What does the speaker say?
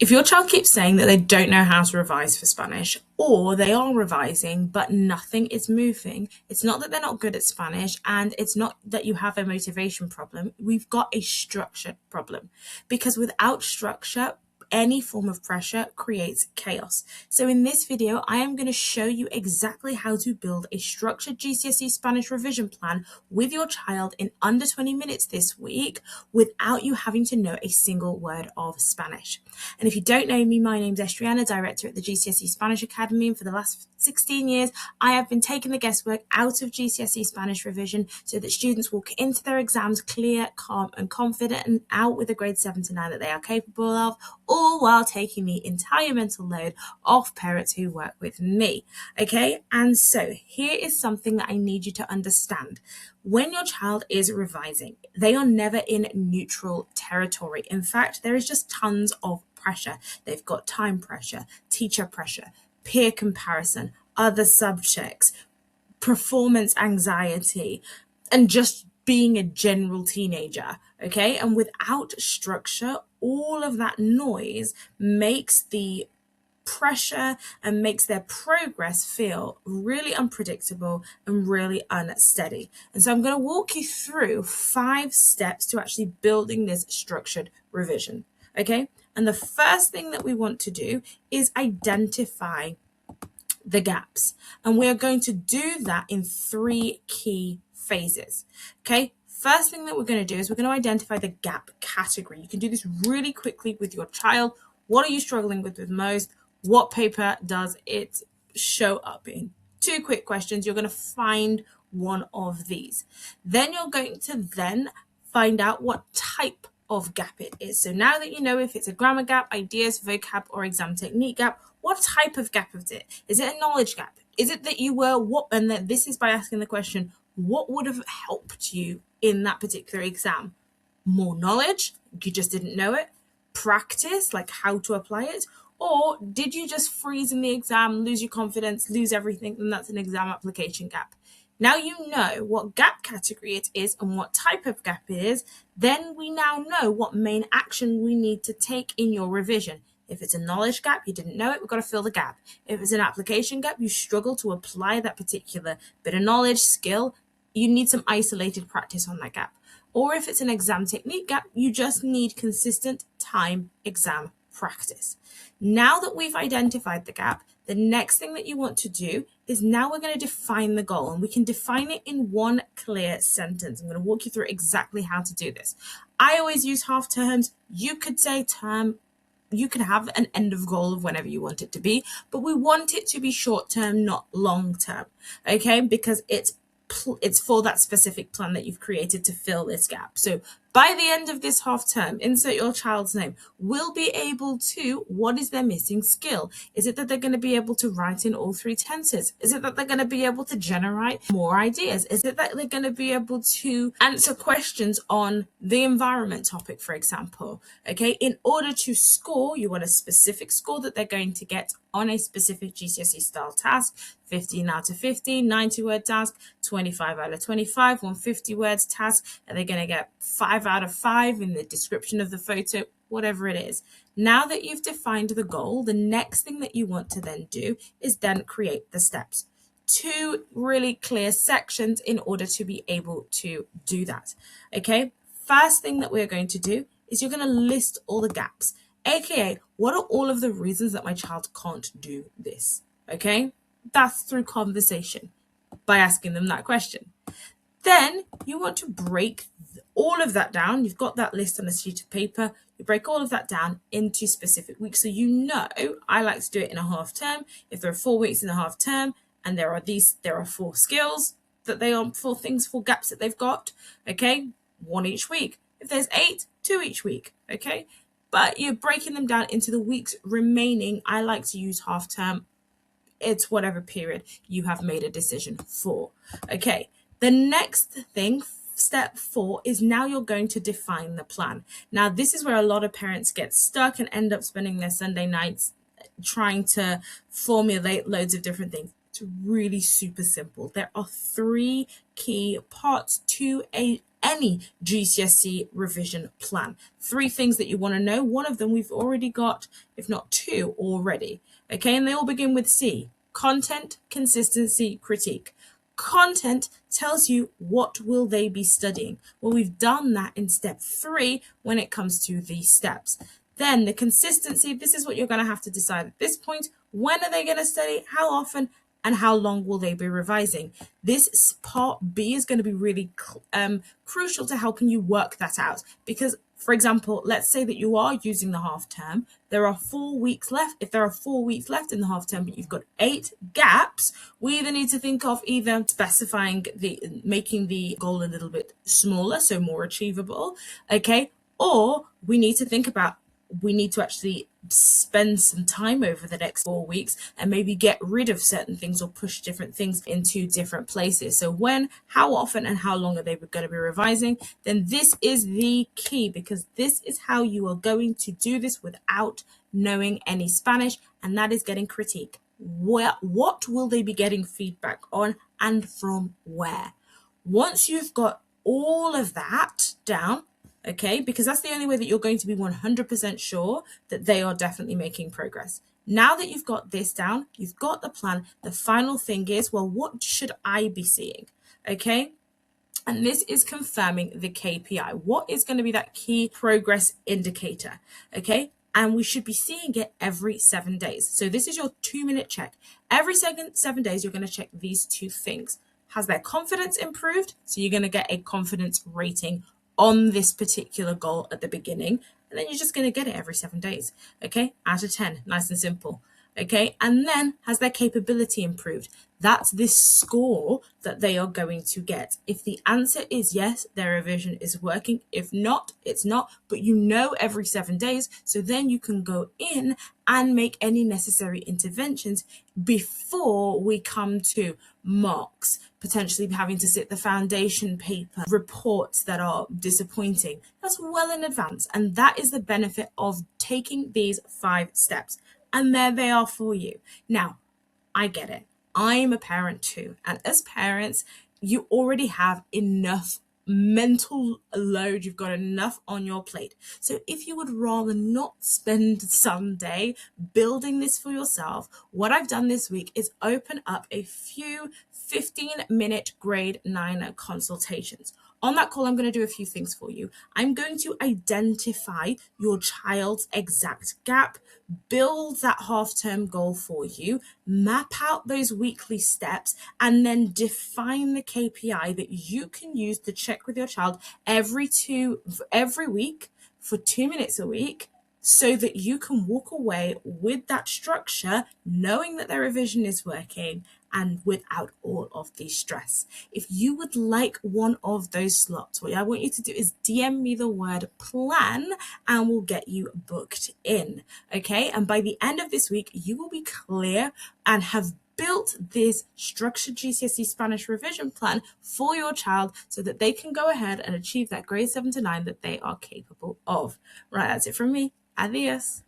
If your child keeps saying that they don't know how to revise for Spanish, or they are revising but nothing is moving, it's not that they're not good at Spanish, and it's not that you have a motivation problem. We've got a structure problem, because without structure, any form of pressure creates chaos. So in this video, I am going to show you exactly how to build a structured GCSE Spanish revision plan with your child in under 20 minutes this week without you having to know a single word of Spanish. And if you don't know me, my name's Estriana, director at the GCSE Spanish Academy, and for the last 16 years, I have been taking the guesswork out of GCSE Spanish revision so that students walk into their exams clear, calm, and confident, and out with a grade 7 to 9 that they are capable of, all while taking the entire mental load off parents who work with me. Okay, and so here is something that I need you to understand. When your child is revising, they are never in neutral territory. In fact, there is just tons of pressure. They've got time pressure, teacher pressure, peer comparison, other subjects, performance anxiety, and just being a general teenager, okay? And without structure, all of that noise makes the pressure and makes their progress feel really unpredictable and really unsteady. And so I'm going to walk you through 5 steps to actually building this structured revision, okay? And the first thing that we want to do is identify the gaps. And we're going to do that in 3 key phases. Okay, first thing that we're going to do is we're going to identify the gap category. You can do this really quickly with your child. What are you struggling with most? What paper does it show up in? 2 quick questions. You're going to find one of these. Then you're going to find out what type of gap it is. So now that you know if it's a grammar gap, ideas, vocab, or exam technique gap, what type of gap is it? Is it a knowledge gap? Is it that you were and that this is by asking the question, what would have helped you in that particular exam? More knowledge, you just didn't know it. Practice, like how to apply it. Or did you just freeze in the exam, lose your confidence, lose everything, and that's an exam application gap? Now you know what gap category it is and what type of gap it is, then we now know what main action we need to take in your revision. If it's a knowledge gap, you didn't know it, we've got to fill the gap. If it's an application gap, you struggle to apply that particular bit of knowledge, skill, you need some isolated practice on that gap. Or if it's an exam technique gap, you just need consistent time exam practice. Now that we've identified the gap, the next thing that you want to do is now we're going to define the goal, and we can define it in one clear sentence. I'm going to walk you through exactly how to do this. I always use half terms. You could say term. You can have an end of goal of whenever you want it to be, but we want it to be short term, not long term, okay? Because it's for that specific plan that you've created to fill this gap. So by the end of this half term, insert your child's name. We'll be able to, what is their missing skill? Is it that they're going to be able to write in all 3 tenses? Is it that they're going to be able to generate more ideas? Is it that they're going to be able to answer questions on the environment topic, for example? Okay, in order to score, you want a specific score that they're going to get on a specific GCSE style task, 15 out of 15, 90-word task, 25 out of 25, 150 words task, and they're going to get 5 out of 5 in the description of the photo, whatever it is. Now that you've defined the goal, the next thing that you want to then do is then create the steps. 2 really clear sections in order to be able to do that. Okay, first thing that we're going to do is you're going to list all the gaps, aka what are all of the reasons that my child can't do this? Okay, that's through conversation by asking them that question. Then you want to break all of that down. You've got that list on a sheet of paper. You break all of that down into specific weeks. So you know, I like to do it in a half term. If there are 4 weeks in a half term and there are 4 skills that they are 4 things, 4 gaps that they've got, okay, 1 each week. If there's 8, 2 each week, okay? But you're breaking them down into the weeks remaining. I like to use half term. It's whatever period you have made a decision for. Okay, the next thing, step 4, is now you're going to define the plan. Now, this is where a lot of parents get stuck and end up spending their Sunday nights trying to formulate loads of different things. It's really super simple. There are 3 key parts to a any GCSE revision plan. 3 things that you want to know. One of them we've already got, if not 2 already. Okay, and they all begin with C. Content, consistency, critique. Content tells you what will they be studying. Well, we've done that in step 3 when it comes to these steps. Then the consistency, this is what you're going to have to decide at this point. When are they going to study? How often? And how long will they be revising? This part B is going to be really crucial to helping you work that out. Because, for example, let's say that you are using the half term. There are 4 weeks left. If there are 4 weeks left in the half term, but you've got 8 gaps, we either need to think of either specifying making the goal a little bit smaller, so more achievable, okay? Or we need to think about, we need to actually spend some time over the next 4 weeks and maybe get rid of certain things or push different things into different places. So when, how often, and how long are they going to be revising? Then this is the key, because this is how you are going to do this without knowing any Spanish, and that is getting critique. What will they be getting feedback on, and from where? Once you've got all of that down, okay, because that's the only way that you're going to be 100% sure that they are definitely making progress. Now that you've got this down, you've got the plan, the final thing is, well, what should I be seeing? Okay, and this is confirming the KPI. What is going to be that key progress indicator? Okay, and we should be seeing it every 7 days. So this is your 2-minute check. Every 7 days, you're going to check these 2 things. Has their confidence improved? So you're going to get a confidence rating on this particular goal at the beginning, and then you're just going to get it every 7 days, okay, out of 10, nice and simple, okay? And then, has their capability improved? That's this score that they are going to get. If the answer is yes, their revision is working. If not, it's not, but you know every 7 days, so then you can go in and make any necessary interventions before we come to marks, potentially having to sit the foundation paper, reports that are disappointing. That's well in advance, and that is the benefit of taking these 5 steps. And there they are for you. Now, I get it. I'm a parent too, and as parents, you already have enough mental load, you've got enough on your plate. So if you would rather not spend Sunday building this for yourself, what I've done this week is open up a few 15-minute grade 9 consultations. On that call, I'm going to do a few things for you. I'm going to identify your child's exact gap, build that half-term goal for you, map out those weekly steps, and then define the KPI that you can use to check with your child every week for 2 minutes a week, so that you can walk away with that structure, knowing that their revision is working and without all of the stress. If you would like one of those slots, what I want you to do is DM me the word plan and we'll get you booked in, okay? And by the end of this week, you will be clear and have built this structured GCSE Spanish revision plan for your child so that they can go ahead and achieve that grade 7 to 9 that they are capable of. Right, that's it from me. Adios.